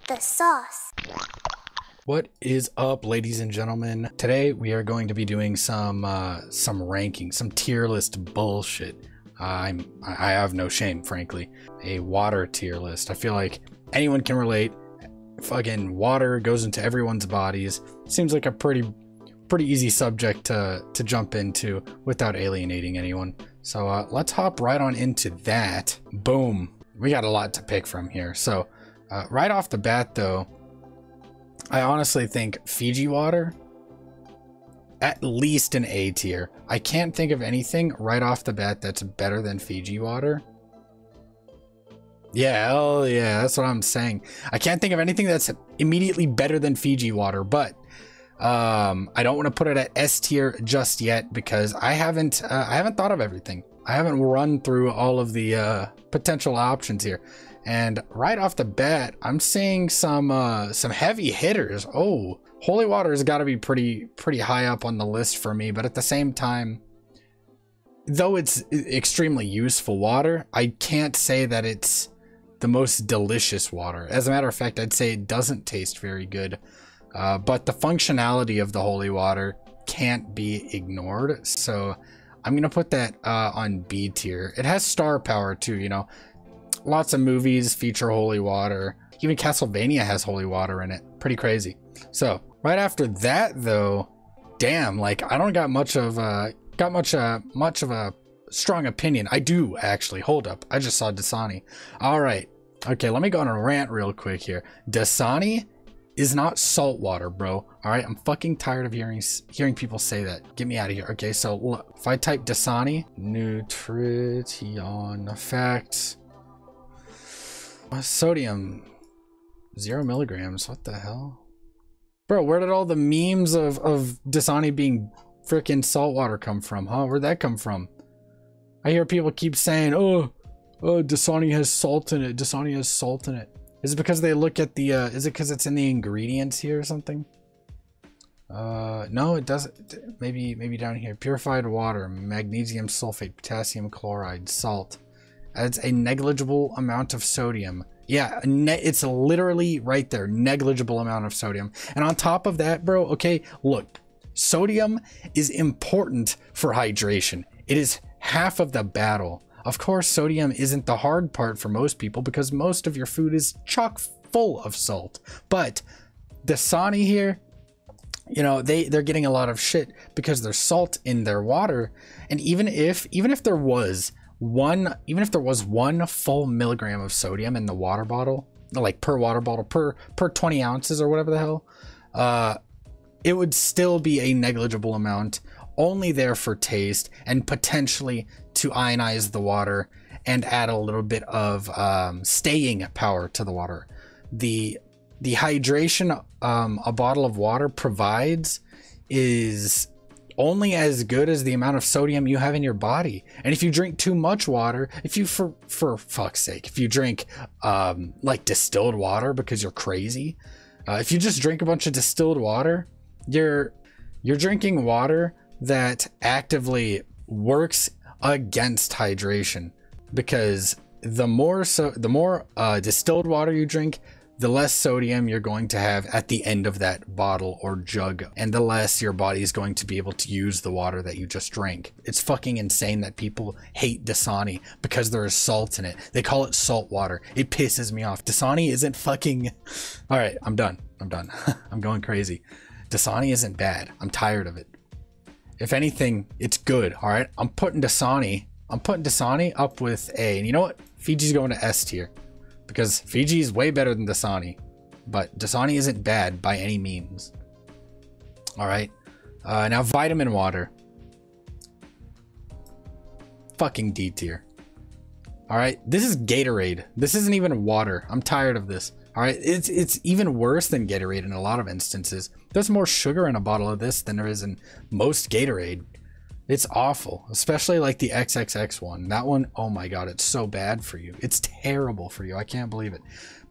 The sauce. What is up, ladies and gentlemen? Today we are going to be doing some ranking, some tier list bullshit. I have no shame, frankly. A water tier list. I feel like anyone can relate. Fucking water goes into everyone's bodies. Seems like a pretty easy subject to jump into without alienating anyone. So let's hop right on into that. Boom. We got a lot to pick from here. So right off the bat, though, I honestly think Fiji water, at least an A tier. I can't think of anything right off the bat that's better than Fiji water. Yeah, oh yeah, that's what I'm saying. I can't think of anything that's immediately better than Fiji water, but I don't want to put it at S tier just yet because I haven't thought of everything. I haven't run through all of the potential options here. And right off the bat, I'm seeing some heavy hitters. Oh, holy water has got to be pretty high up on the list for me. But at the same time, though it's extremely useful water, I can't say that it's the most delicious water. As a matter of fact, I'd say it doesn't taste very good. But the functionality of the holy water can't be ignored. So I'm going to put that on B tier. It has star power too, you know. Lots of movies feature holy water. Even Castlevania has holy water in it. Pretty crazy. So right after that, though, damn, like I don't got much of a strong opinion. I do actually. Hold up, I just saw Dasani. All right, okay, let me go on a rant real quick here. Dasani is not salt water, bro. All right, I'm fucking tired of hearing people say that. Get me out of here. Okay, so look, if I type Dasani, nutrition effects. Sodium 0 milligrams. What the hell, bro? Where did all the memes of Dasani being freaking salt water come from, huh? Where'd that come from? I hear people keep saying, oh, Dasani has salt in it. Dasani has salt in it. Is it because they look at the is it because it's in the ingredients here or something? No, it doesn't. Maybe down here. Purified water, magnesium sulfate, potassium chloride, salt. Adds a negligible amount of sodium. Yeah, it's literally right there. Negligible amount of sodium. And on top of that, bro, okay, look. Sodium is important for hydration. It is half of the battle. Of course, sodium isn't the hard part for most people because most of your food is chock full of salt. But Dasani here, you know, they're getting a lot of shit because there's salt in their water. And even if there was one full milligram of sodium in the water bottle, like per water bottle, per 20 ounces or whatever the hell, it would still be a negligible amount, only there for taste and potentially to ionize the water and add a little bit of staying power to the water. The hydration a bottle of water provides is only as good as the amount of sodium you have in your body. And if you drink too much water, if you for fuck's sake, if you drink like distilled water because you're crazy, if you just drink a bunch of distilled water, you're drinking water that actively works against hydration, because the more distilled water you drink, the less sodium you're going to have at the end of that bottle or jug, and the less your body is going to be able to use the water that you just drank. It's fucking insane that people hate Dasani because there is salt in it. They call it salt water. It pisses me off. Dasani isn't fucking... All right, I'm done. I'm going crazy. Dasani isn't bad. I'm tired of it. If anything, it's good. All right, I'm putting Dasani up with A. And you know what? Fiji's going to S tier, because Fiji is way better than Dasani, but Dasani isn't bad by any means. All right, now vitamin water, fucking D tier. All right, this is Gatorade. This isn't even water. I'm tired of this. All right, it's even worse than Gatorade in a lot of instances. There's more sugar in a bottle of this than there is in most Gatorade. It's awful, especially like the XXX one. That one, oh my god, it's so bad for you. It's terrible for you. I can't believe it.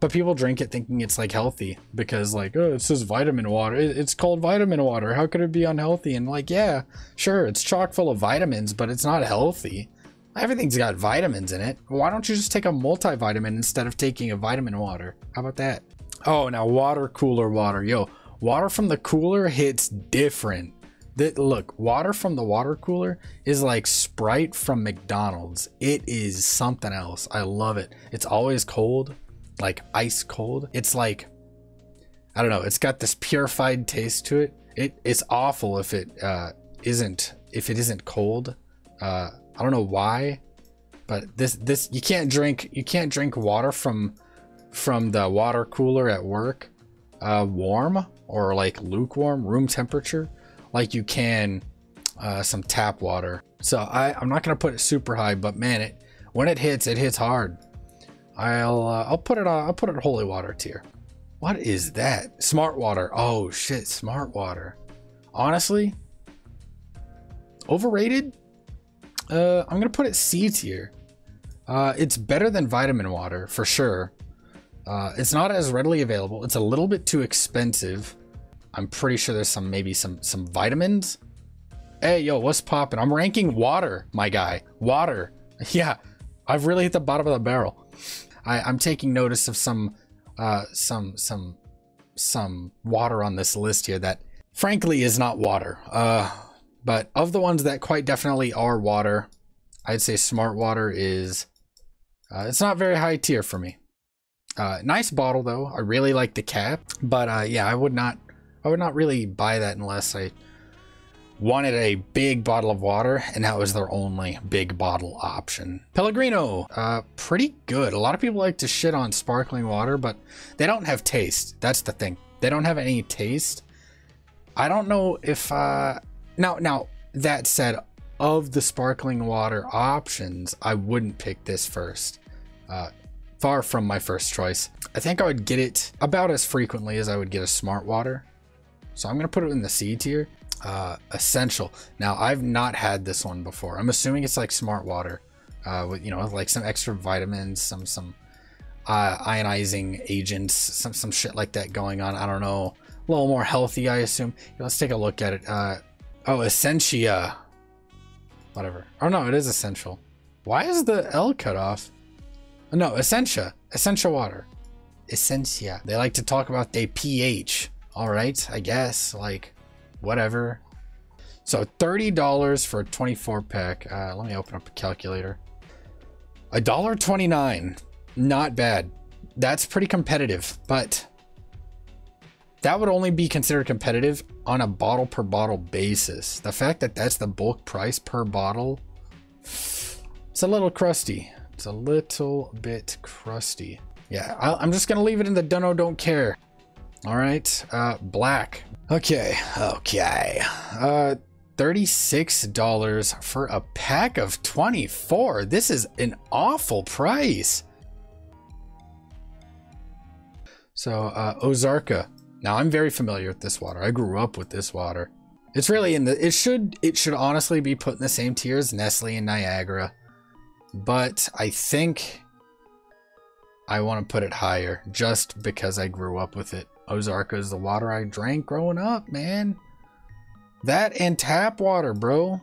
But people drink it thinking it's like healthy because like, oh, it says vitamin water. It's called vitamin water. How could it be unhealthy? And like, yeah, sure, it's chock full of vitamins, but it's not healthy. Everything's got vitamins in it. Why don't you just take a multivitamin instead of taking a vitamin water? How about that? Oh, now water cooler water. Yo, water from the cooler hits different. Look, water from the water cooler is like Sprite from McDonald's. It is something else. I love it. It's always cold, like ice cold. It's like, I don't know. It's got this purified taste to it. It's awful if it isn't cold. I don't know why, but this you can't drink water from the water cooler at work warm or like lukewarm, room temperature, like you can some tap water. So I'm not gonna put it super high, but man, when it hits hard. I'll put it holy water tier. What is that? Smart water. Oh shit, smart water. Honestly, overrated. I'm gonna put it C tier. It's better than vitamin water for sure. It's not as readily available. It's a little bit too expensive. I'm pretty sure there's maybe some vitamins. Hey, yo, what's poppin'? I'm ranking water, my guy. Water. Yeah, I've really hit the bottom of the barrel. I'm taking notice of some water on this list here that frankly is not water. But of the ones that quite definitely are water, I'd say smart water is it's not very high tier for me. Nice bottle though. I really like the cap, but yeah, I would not really buy that unless I wanted a big bottle of water and that was their only big bottle option. Pellegrino, pretty good. A lot of people like to shit on sparkling water, but they don't have taste. That's the thing. They don't have any taste. I don't know if now that said, of the sparkling water options, I wouldn't pick this first. Far from my first choice. I think I would get it about as frequently as I would get a smart water. So I'm gonna put it in the C tier. Essential. Now I've not had this one before. I'm assuming it's like smart water, with like some extra vitamins, some ionizing agents, some shit like that going on. I don't know. A little more healthy, I assume. Let's take a look at it. Oh, Essentia. Whatever. Oh no, it is essential. Why is the L cut off? No, Essentia. Essentia water. Essentia. They like to talk about their pH. All right, I guess. Like, whatever. So $30 for a 24 pack. Let me open up a calculator. $1.29. Not bad. That's pretty competitive, but that would only be considered competitive on a bottle per bottle basis. The fact that that's the bulk price per bottle, it's a little crusty. It's a little bit crusty. Yeah, I'm just gonna leave it in the dunno don't care. All right, black. Okay. $36 for a pack of 24. This is an awful price. So Ozarka. Now I'm very familiar with this water. I grew up with this water. It's really in the, it should honestly be put in the same tier as Nestle and Niagara. But I think I want to put it higher just because I grew up with it. Ozarka is the water I drank growing up, man. That and tap water, bro.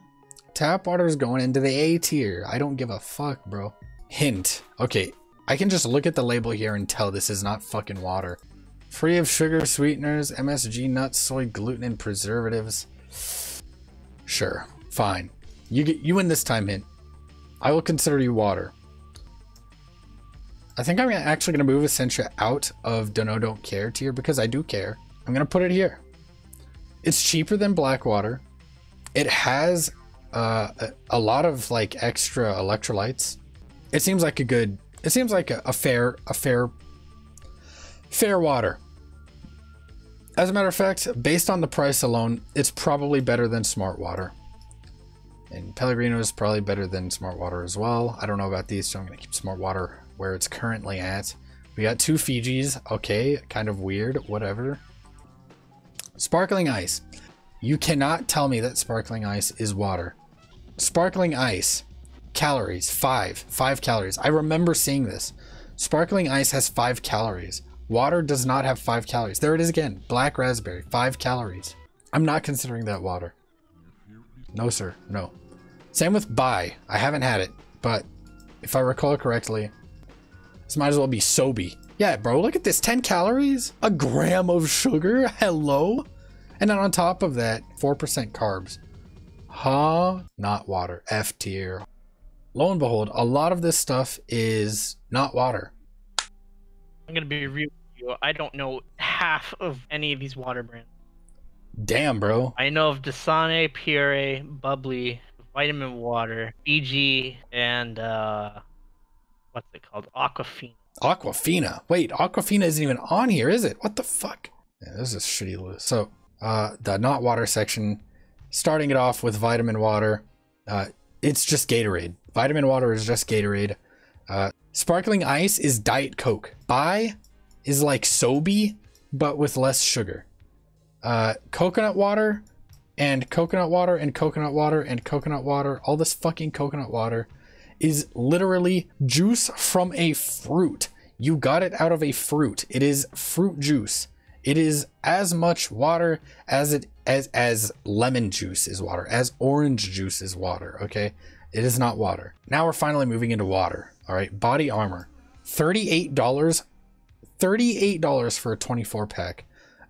Tap water is going into the A tier. I don't give a fuck, bro. Hint. Okay, I can just look at the label here and tell this is not fucking water. Free of sugar, sweeteners, MSG, nuts, soy, gluten, and preservatives. Sure, fine. You win this time, Hint. I will consider you water. I think I'm actually going to move Essentia out of don't care tier because I do care. I'm going to put it here. It's cheaper than black water. It has a lot of like extra electrolytes. It seems like a fair water. As a matter of fact, based on the price alone, it's probably better than smart water. And Pellegrino is probably better than smart water as well. I don't know about these, so I'm going to keep smart water where it's currently at. We got 2 Fijis. Okay, kind of weird. Whatever. Sparkling ice. You cannot tell me that sparkling ice is water. Sparkling ice. Calories. 5 calories. I remember seeing this. Sparkling ice has 5 calories. Water does not have 5 calories. There it is again. Black raspberry. 5 calories. I'm not considering that water. No, sir. No. Same with Bai. I haven't had it, but if I recall correctly, this might as well be Sobe. Yeah, bro, look at this. 10 calories, a gram of sugar. Hello. And then on top of that, 4% carbs. Huh? Not water. F tier. Lo and behold, a lot of this stuff is not water. I'm gonna be real with you. I don't know half of any of these water brands. Damn, bro. I know of Dasani, Puree, Bubbly, Vitamin Water, Fiji, and what's it called? Aquafina. Aquafina. Wait, Aquafina isn't even on here, is it? What the fuck? Yeah, this is a shitty list. So, the not water section, starting it off with vitamin water. It's just Gatorade. Vitamin water is just Gatorade. Sparkling ice is Diet Coke. Bai is like Sobe, but with less sugar. Coconut water and coconut water and coconut water and coconut water, all this fucking coconut water is literally juice from a fruit. You got it out of a fruit. It is fruit juice. It is as much water as lemon juice is water, as orange juice is water, okay? It is not water. Now we're finally moving into water, all right? Body armor, $38. $38 for a 24 pack.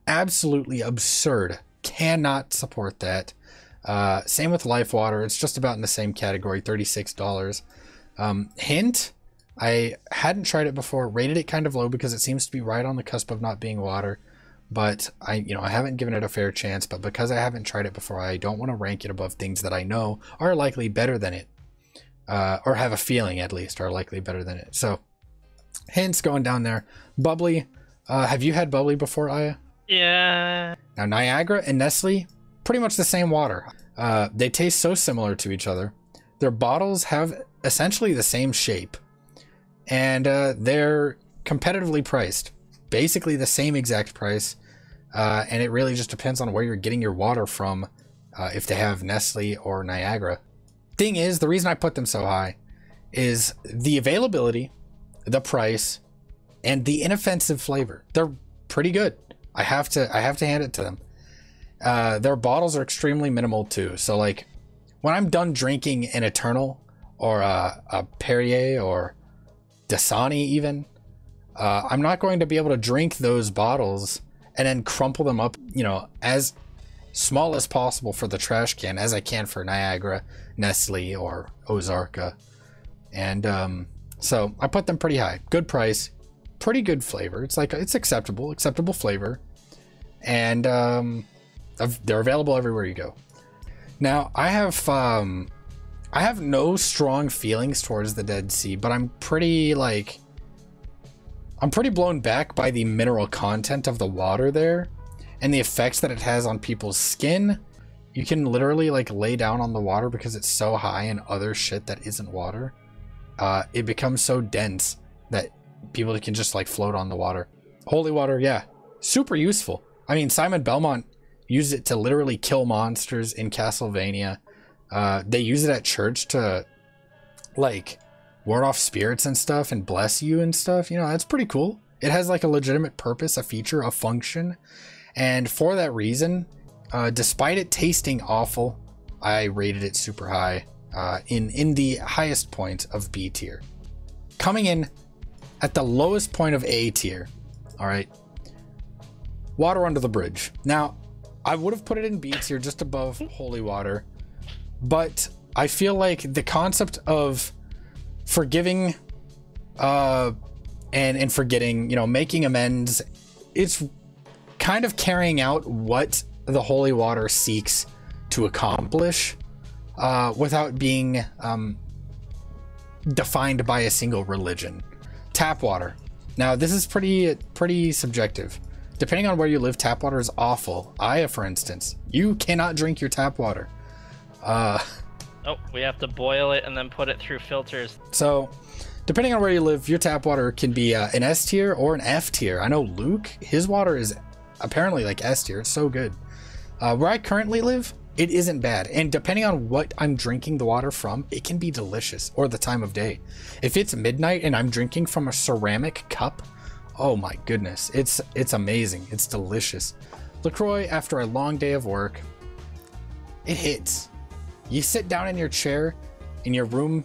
Absolutely absurd. Cannot support that. Same with Life Water. It's just about in the same category, $36. Hint, I hadn't tried it before, rated it kind of low because it seems to be right on the cusp of not being water, but I haven't given it a fair chance. But because I haven't tried it before, I don't want to rank it above things that I know are likely better than it, or have a feeling at least are likely better than it. So Hint's going down there. Bubbly, have you had Bubbly before, Aya? Yeah. Now Niagara and Nestle, pretty much the same water. They taste so similar to each other. Their bottles have essentially the same shape, and they're competitively priced, basically the same exact price. And it really just depends on where you're getting your water from, if they have Nestle or Niagara. Thing is, the reason I put them so high is the availability, the price, and the inoffensive flavor. They're pretty good. I have to hand it to them. Their bottles are extremely minimal too. So like when I'm done drinking an Eternal or a Perrier or Dasani even, I'm not going to be able to drink those bottles and then crumple them up, as small as possible for the trash can as I can for Niagara, Nestle, or Ozarka. And so I put them pretty high. Good price, pretty good flavor. It's acceptable flavor, and they're available everywhere you go. Now I have no strong feelings towards the Dead Sea, but I'm pretty blown back by the mineral content of the water there and the effects that it has on people's skin. You can literally lay down on the water because it's so high in other shit that isn't water. It becomes so dense that people can just float on the water. Holy water, yeah, super useful. I mean, Simon Belmont used it to literally kill monsters in Castlevania. They use it at church to ward off spirits and stuff and bless you and stuff. That's pretty cool. It has a legitimate purpose, a feature, a function. And for that reason, despite it tasting awful, I rated it super high, in the highest point of B tier. Coming in at the lowest point of A tier, all right, water under the bridge. Now, I would have put it in B tier just above holy water, but I feel like the concept of forgiving and forgetting, making amends, it's kind of carrying out what the holy water seeks to accomplish, without being defined by a single religion. Tap water. Now, this is pretty subjective. Depending on where you live, tap water is awful. Aya, for instance, you cannot drink your tap water. Oh, we have to boil it and then put it through filters. So, depending on where you live, your tap water can be an S tier or an F tier. I know Luke, his water is apparently S tier. It's so good. Where I currently live, it isn't bad. And depending on what I'm drinking the water from, it can be delicious, or the time of day. If it's midnight and I'm drinking from a ceramic cup, oh my goodness, it's amazing. It's delicious. LaCroix, after a long day of work, it hits. You sit down in your chair in your room,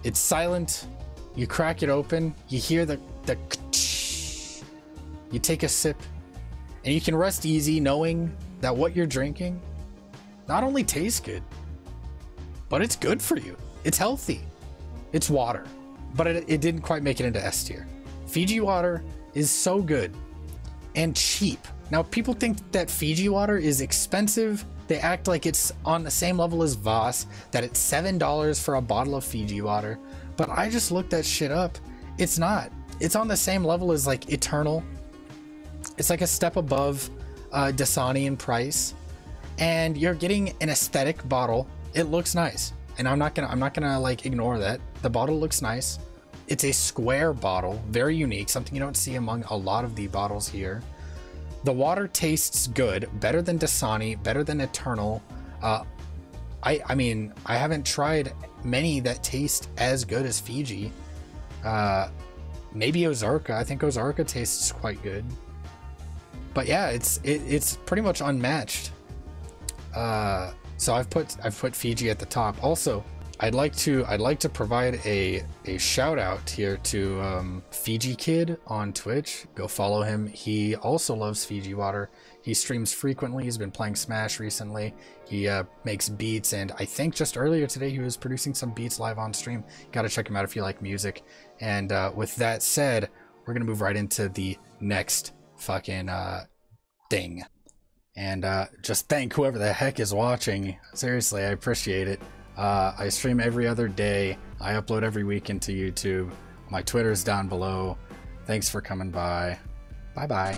it's silent, you crack it open, you hear the You take a sip, and you can rest easy knowing that what you're drinking not only tastes good, but it's good for you. It's healthy. It's water, but it didn't quite make it into S tier. Fiji water is so good and cheap. Now, people think that Fiji water is expensive. They act like it's on the same level as Voss, that it's $7 for a bottle of Fiji water. But I just looked that shit up. It's not. It's on the same level as like Eternal. It's like a step above Dasani in price. And you're getting an aesthetic bottle. It looks nice. And I'm not gonna like ignore that. The bottle looks nice. It's a square bottle, very unique, something you don't see among a lot of the bottles here. The water tastes good, better than Dasani, better than Eternal. I mean, I haven't tried many that taste as good as Fiji. Maybe Ozarka. I think Ozarka tastes quite good. But yeah, it's pretty much unmatched. So I've put Fiji at the top. Also, I'd like to provide a shout out here to FijiKid on Twitch. Go follow him. He also loves Fiji water. He streams frequently. He's been playing Smash recently. He makes beats, and I think just earlier today he was producing some beats live on stream. Gotta check him out if you like music. And with that said, we're gonna move right into the next fucking thing. And just thank whoever the heck is watching. Seriously, I appreciate it. I stream every other day. I upload every week into YouTube. My Twitter's down below. Thanks for coming by. Bye bye.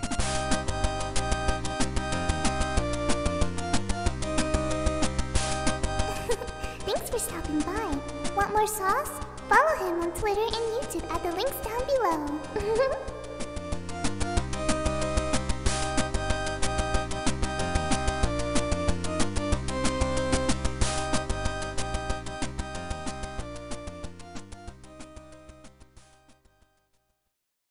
Thanks for stopping by. Want more sauce? Follow him on Twitter and YouTube at the links down below.